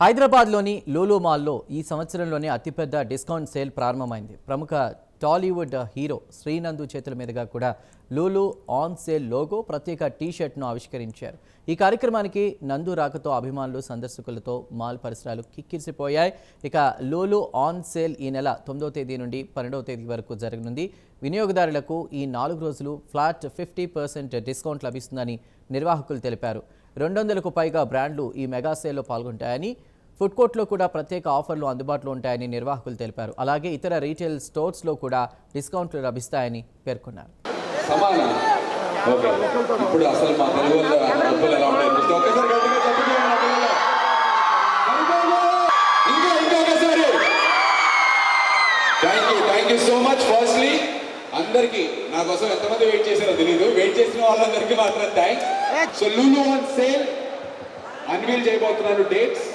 హైదరాబాద్లోని లూలు మాల్లో ఈ సంవత్సరంలోనే అతిపెద్ద డిస్కౌంట్ సేల్ ప్రారంభమైంది. ప్రముఖ టాలీవుడ్ హీరో శ్రీనందు చేతుల మీదుగా కూడా లూలు ఆన్ సేల్ లోగో ప్రత్యేక టీ-షర్ట్ను ఆవిష్కరించారు. ఈ కార్యక్రమానికి నందు రాకతో అభిమానులు సందర్శకులతో మాల్ పరిసరాలు కిక్కిరిసిపోయాయి. ఇక లూలు ఆన్ సేల్ ఈ నెల 9వ తేదీ నుండి 12వ తేదీ వరకు జరగనుంది. వినియోగదారులకు ఈ 4 రోజులు ఫ్లాట్ 50% డిస్కౌంట్ లభిస్తుందని నిర్వాహకులు తెలిపారు. 200కు పైగా బ్రాండ్లు ఈ మెగా సేల్లో పాల్గొంటాయని, ఫుడ్ కోర్ట్లో కూడా ప్రత్యేక ఆఫర్లు అందుబాటులో ఉంటాయని నిర్వాహకులు తెలిపారు. అలాగే ఇతర రీటైల్ స్టోర్స్లో కూడా డిస్కౌంట్లు లభిస్తాయని పేర్కొన్నారు. అందరికి నా కోసం ఎంతమంది వెయిట్ చేశారో తెలీదు. వెయిట్ చేసిన వాళ్ళందరికీ మాత్రం thanks. So Lulu on sale unveil చేయబోతున్నాను dates.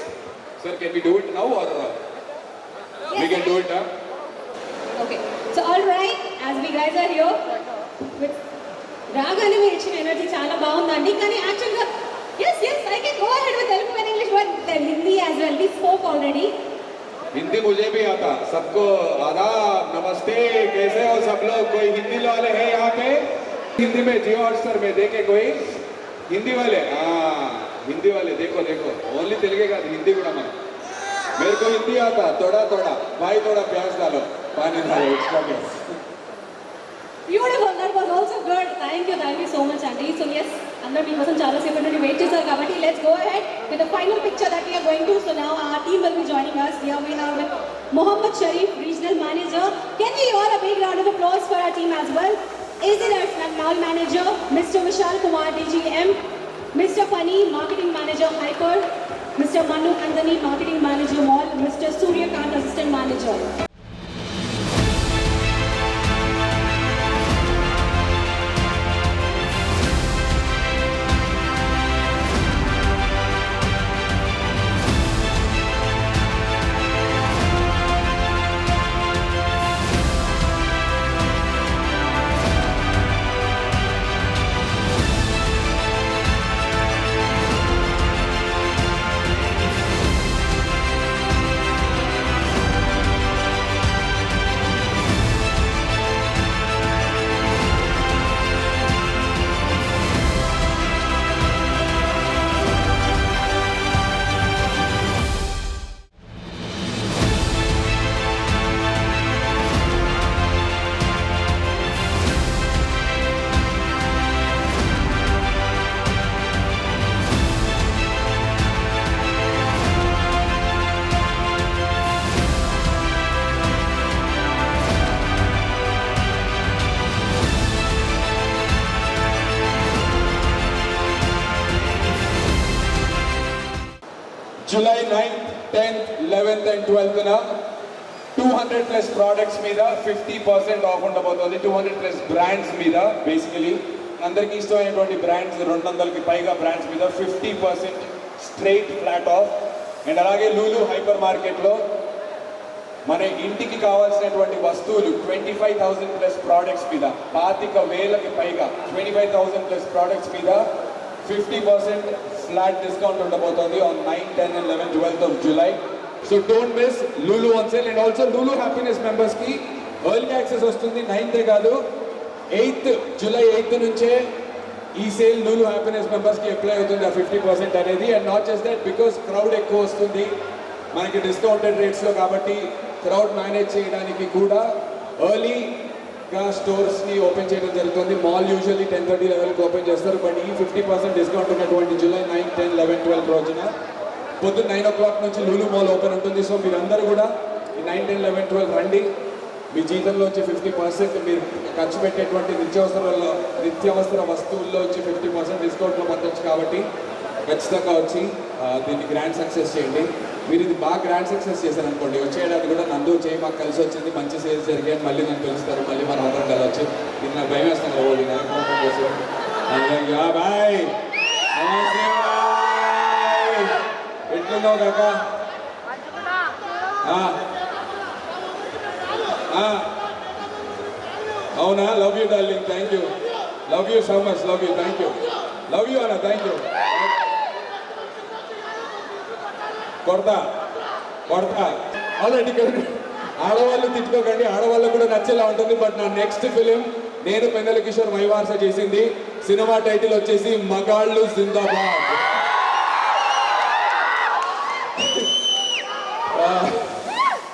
Sir, can we do it now or we can do it now? Okay. So all right, as we guys are here with Ragani me ichina energy chaala baagundandi kani actually yes I can go ahead with Telugu and English but then Hindi as well. We spoke already. Hindi मुझे भी आता. सबको आदाब, नमस्ते, कैसे हो सब लोग? कोई हिंदी वाले हैं यहाँ पे? हिंदी में जियो हॉटस्टार में देखे कोई हिंदी वाले? हाँ, हिंदी वाले देखो ओनली तेलुगु का हिंदी కూడా మన मेरे को हिंदी आता थोड़ा भाई थोड़ा प्याज डालो पानी डालो एक्स्ट्रा प्याज. Beautiful, that was also good. Thank you so much Andy. So yes, అందరూ మీకోసం చాలా సేపటి నుండి వెయిట్ చేశారు కాబట్టి let's go ahead with the final picture that we are going to. So now our team will be joining us. Here we have with Mohammad Sharif, regional manager. Can we all a big round of applause for our team as well? AZS mall manager Mr. Vishal Kumar DGM, Mr. Pani, marketing manager Hyper, Mr. Manu Andani, marketing manager Mall, Mr. Suryakant, assistant manager. July 9th, 10th, 11th and 12th na 200 plus products మీద 50% of ఉండబోతోంది. 200 plus brands మీద basically అందరికీ ఇష్టమైనటువంటి brands 200కి పైగా brands మీద 50% straight flat of. And అలాగే Lulu hyper మార్కెట్లో మన ఇంటికి కావాల్సినటువంటి వస్తువులు 25,000 ప్లస్ ప్రోడక్ట్స్ మీద 25,000కి పైగా 25,000 ప్లస్ ప్రోడక్ట్స్ మీద 50% flat discount ఉండబోతోంది on 9, 10 and 11, 12th of July. So don't miss Lulu on sale. And also Lulu Happiness members కి early access వస్తుంది. 9th కాదు 8th, July 8th నుంచే ఈ సేల్ Lulu Happiness members కి అప్లై అవుతుంది ఆ 50% అనేది. And not just that, because crowd ఎక్కువ వస్తుంది మనకి డిస్కౌంటెడ్ రేట్స్లో కాబట్టి క్రౌడ్ మేనేజ్ చేయడానికి కూడా ఎర్లీ స్టోర్స్ని ఓపెన్ చేయడం జరుగుతుంది. మాల్ యూజువల్లీ 10:30, 11కి ఓపెన్ చేస్తారు. బట్ ఈ 50% డిస్కౌంట్ ఉన్నటువంటి July 9, 10, 11, 12 రోజున పొద్దున్న 9 o'clock నుంచి లూలు మాల్ ఓపెన్ ఉంటుంది. సో మీరందరూ కూడా ఈ 9, 10, 11, 12 రండి. మీ జీతంలోంచి 50% మీరు ఖర్చు పెట్టేటువంటి నిత్యావసర వస్తువుల్లోంచి 50% డిస్కౌంట్లో పొందొచ్చు. కాబట్టి ఖచ్చితంగా వచ్చి దీన్ని గ్రాండ్ సక్సెస్ చేయండి. మీరు ఇది బాగా గ్రాండ్ సక్సెస్ చేశారు అనుకోండి, వచ్చే ఏడాది కూడా నందు చేయి మాకు కలిసి వచ్చింది, మంచి సేల్స్ జరిగాయి, మళ్ళీ నన్ను పిలుస్తారు, మళ్ళీ మనం అందరం కలవచ్చు. ఇది నాకు భయం వేస్తాను బాయ్. ఎట్లున్నావు కాక? అవునా? Love you darling, thank you, love you so much, love you, thank you, love you అన్న, థ్యాంక్ యూ. కొడతా కొడతా ఆల్రెడీ ఆడవాళ్ళు తిట్టుకోకండి, ఆడవాళ్ళకు కూడా నచ్చేలా ఉంటుంది. బట్ నా నెక్స్ట్ ఫిలిం నేను పెన్నెల కిషోర్ మైవార్స చేసింది. సినిమా టైటిల్ వచ్చేసి మగాళ్ళు జిందాబాద్.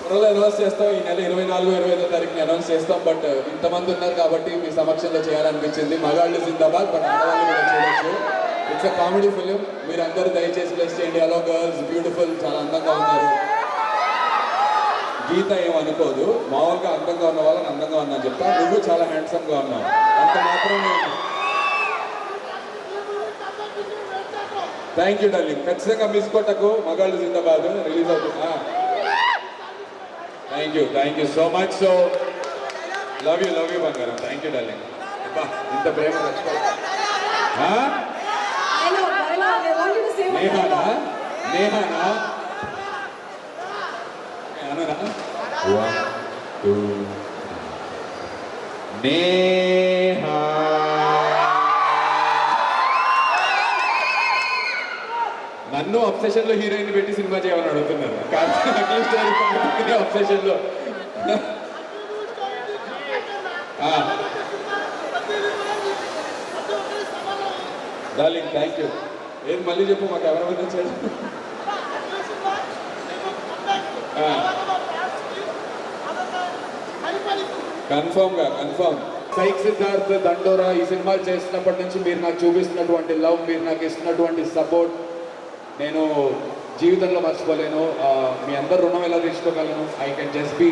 త్వరలో అనౌన్స్ చేస్తాం. ఈ నెల 24-25 తారీఖుని అనౌన్స్ చేస్తాం. బట్ ఇంతమంది ఉన్నారు కాబట్టి మీ సమక్షంలో చేయాలనిపించింది. మగాళ్ళు జిందాబాద్, బట్ ఆడవాళ్ళు కూడా చేయొచ్చు. It's a comedy film. మీరు అందరూ దయచేసి ప్లస్ చేయండి. హలో గర్ల్స్, బ్యూటిఫుల్, చాలా అందంగా ఉన్నారు. గీత ఏమనుకోదు, మామూలుగా అందంగా ఉన్న వాళ్ళని అందంగా ఉన్నా చెప్తా. నువ్వు చాలా హ్యాండ్సమ్గా ఉన్నావు, అంత మాత్రం. Thank you darling. ఖచ్చితంగా మిస్ కొట్టకు. మగాళ్ళు జిందాబాద్ రిలీజ్ అవుతుందా? Thank you so much. So love you బంగారం. Thank you darling. ఇంత ప్రేమ నేహానా అనరా? 1 2 నేహా. నన్ను అబ్సెషన్ లో హీరోయిన్ పెట్టి సినిమా చేయమని అడుగుతున్నారు. అబ్సెషన్ లో డార్లింగ్ థ్యాంక్ యూ. ఏది మళ్ళీ చెప్పు, మాకు ఎవరెవరు వచ్చారు? కన్ఫర్మ్. సైక్ సిద్ధార్థ్, దండోరా ఈ సినిమాలు చేస్తున్నప్పటి నుంచి మీరు నాకు చూపిస్తున్నటువంటి లవ్, మీరు నాకు ఇస్తున్నటువంటి సపోర్ట్ నేను జీవితంలో మర్చిపోలేను. మీ అందరు రుణం ఎలా తీసుకోగలను? I can just be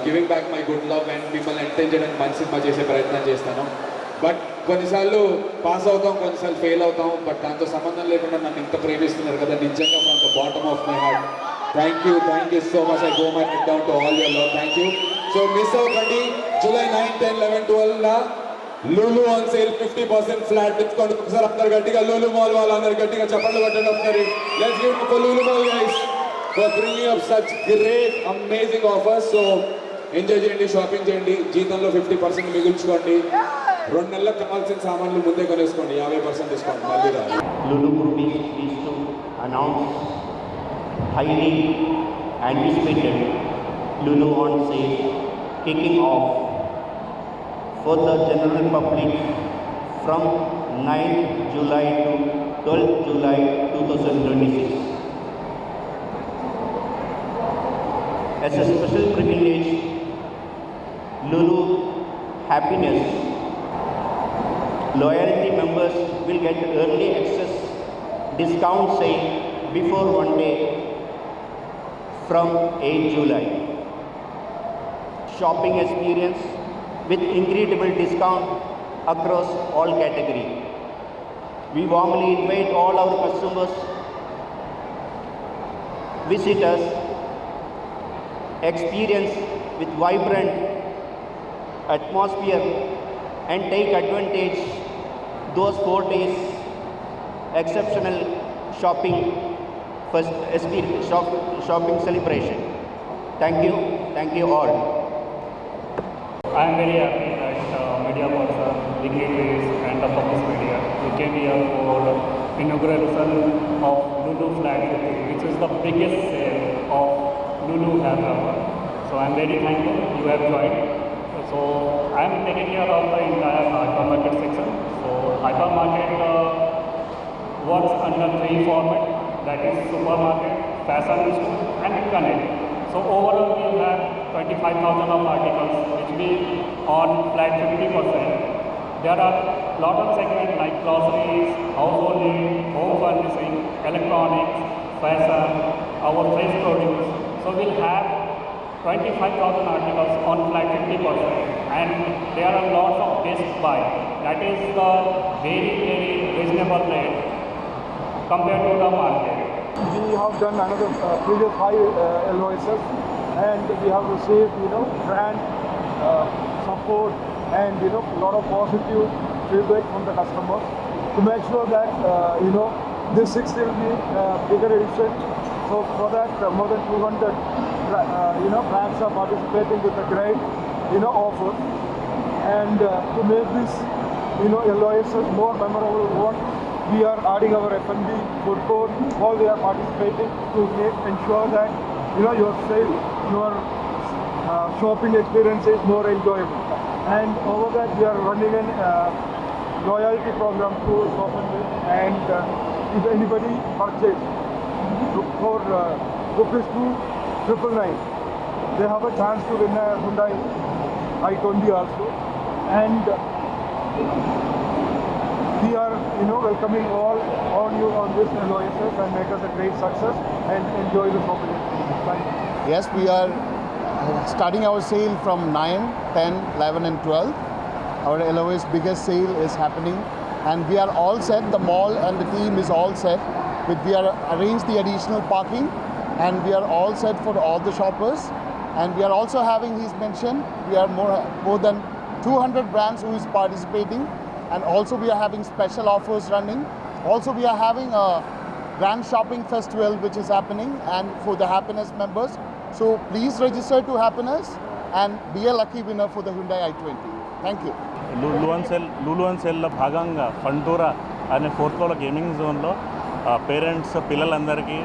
giving back my good love and మిమ్మల్ని ఎంటర్టైన్ చేయడానికి మంచి సినిమా చేసే ప్రయత్నం చేస్తాను. బట్ కొన్నిసార్లు పాస్ అవుతాం, కొన్నిసార్లు ఫెయిల్ అవుతాం. బట్ దాంతో సంబంధం లేకుండా నన్ను ఇంత ప్రేమిస్తున్నారు కదా, నిజంగా from the bottom of my heart thank you so much. I go my head down to all your love. Thank you. So miss అవ్వకండి. July 9, 10, 11, 12 నా లూలు ఆన్ సేల్ 50% ఫ్లాట్ తెచ్చుకోండి. ఒకసారి అందరు గట్టిగా లూలు మాల్ వాళ్ళందరూ గట్టిగా చప్పట్లు కొట్టండి ఒకసారి. Let's give it for Lulu mall guys for bringing up such great amazing offers. So enjoy చేయండి, షాపింగ్ చేయండి, జీతంలో 50% మిగుల్చుకోండి. 2 నెలలకు కావాల్సిన సామాన్లు ముందే కొనేసుకోండి, 50% డిస్కౌంట్ మళ్ళీ రాదు. Lulu Group is pleased to announce highly anticipated Lulu on sale kicking off for the general public from 9th July to 12th July 2026. As a special privilege, Lulu Happiness loyalty members will get early access discount sale before one day from 8th July. Shopping experience with incredible discount across all category. We warmly invite all our customers, visit us, experience with vibrant atmosphere and take advantage those 4 days exceptional shopping first experience shopping celebration. Thank you all. I am very happy that media person, dignitaries and the public media who came here for inauguration of Lulu Flag 50, which is the biggest sale of Lulu Hyderabad. So I am very thankful you have joined. So I am taking care of the entire hypermarket section. So hypermarket works under 3 formats, that is supermarket, fashion store and connect. So overall we have 25,000 of articles which will be on flat 50%. There are lot of segments like groceries, household needs, home furnishing, electronics, fashion, our fresh produce. So we'll have 25,000 articles on flat 50% and there are lots of best buy. That is the very reasonable rate compared to the market. We have done another previous 5 LOSs and we have received brand support and lot of positive feedback from the customers to make sure that this 6th will be bigger edition. So for that more than 200 brands are participating with a great offer and to make this LOSs more memorable, we want we are adding our F&B, food court, all they are participating to ensure that your sale, your shopping experience is more enjoyable. And over that we are running an loyalty program to Shop and Win, and if anybody purchase for ₹2,999, they have a chance to win a Hyundai i20 also. And we are welcoming all you on this LOSS and make us a great success and enjoy the shopping experience. Thank you. Yes, we are starting our sale from 9, 10, 11 and 12. Our LOS biggest sale is happening and we are all set. The mall and the team is all set. We are arranged the additional parking and we are all set for all the shoppers. And we are also having, he's mentioned, we are more than 200 brands who is participating, and also we are having special offers running. Also we are having a grand shopping festival which is happening and for the Happiness members. So please register to Happiness and be a lucky winner for the Hyundai i20. Thank you. Lulu and సెల్లో భాగంగా ఫంటూరా అనే fourth floor gaming జోన్లో parents పిల్లలందరికీ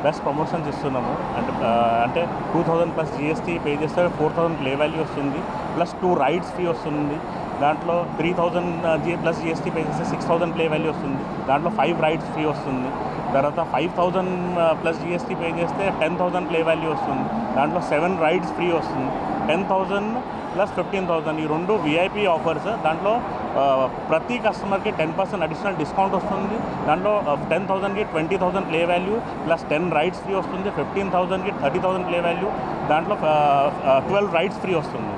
best promotions ఇస్తున్నాము. అంటే 2000 plus GST pay చేస్తే 4000 play value వస్తుంది, plus 2 rides free వస్తుంది. దాంట్లో 3000 ప్లస్ GST పే చేస్తే 6000 ప్లే వాల్యూ వస్తుంది. దాంట్లో 5 రైడ్స్ ఫ్రీ వస్తుంది. తర్వాత 5000 ప్లస్ GST పే చేస్తే 10000 ప్లే వాల్యూ వస్తుంది. దాంట్లో 7 రైడ్స్ ఫ్రీ వస్తుంది. 10,000 ప్లస్ 15,000 ఈ రెండు VIP ఆఫర్స్. దాంట్లో ప్రతి కస్టమర్కి 10% అడిషనల్ డిస్కౌంట్ వస్తుంది. దాంట్లో 10,000కి 20,000 play value plus 10 rides free వస్తుంది. 15,000కి 30,000 ప్లే వాల్యూ, దాంట్లో 12 రైడ్స్ ఫ్రీ వస్తుంది.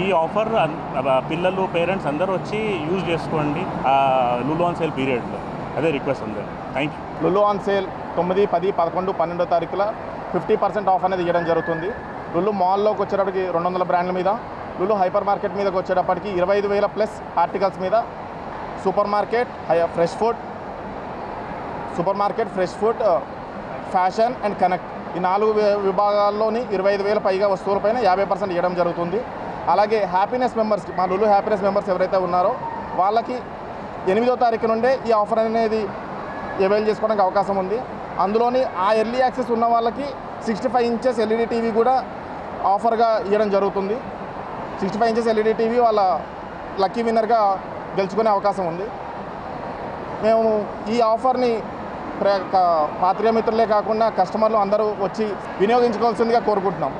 ఈ ఆఫర్ పిల్లలు పేరెంట్స్ అందరూ వచ్చి యూజ్ చేసుకోండి లూలు ఆన్ సేల్ పీరియడ్లో. అదే రిక్వెస్ట్ అందరూ. Thank you. Lulu on sale 9, 10, 11, 12 తారీఖుల 50% of అనేది ఇవ్వడం జరుగుతుంది. లులు మాల్లోకి వచ్చేటప్పటికి 200 బ్రాండ్ల మీద, లులు హైపర్ మార్కెట్ మీదకి వచ్చేటప్పటికి 25,000 ప్లస్ ఆర్టికల్స్ మీద, super market, fresh food, fashion and connect ఈ 4 విభాగాల్లోని 25,000 పైగా వస్తువులపైన 50% ఇవ్వడం జరుగుతుంది. అలాగే హ్యాపీనెస్ మెంబర్స్కి, మా లులు హ్యాపీనెస్ మెంబర్స్ ఎవరైతే ఉన్నారో వాళ్ళకి 8వ తారీఖు నుండే ఈ ఆఫర్ అనేది అవైల్ చేసుకోవడానికి అవకాశం ఉంది. అందులోని ఆ ఎర్లీ యాక్సెస్ ఉన్న వాళ్ళకి 65 ఇంచెస్ LED టీవీ కూడా ఆఫర్గా ఇవ్వడం జరుగుతుంది. 65 ఇంచెస్ LED టీవీ వాళ్ళ లక్కీ విన్నర్గా గెలుచుకునే అవకాశం ఉంది. మేము ఈ ఆఫర్ని పాత్రికేయ మిత్రులే కాకుండా కస్టమర్లు అందరూ వచ్చి వినియోగించుకోవాల్సిందిగా కోరుకుంటున్నాం.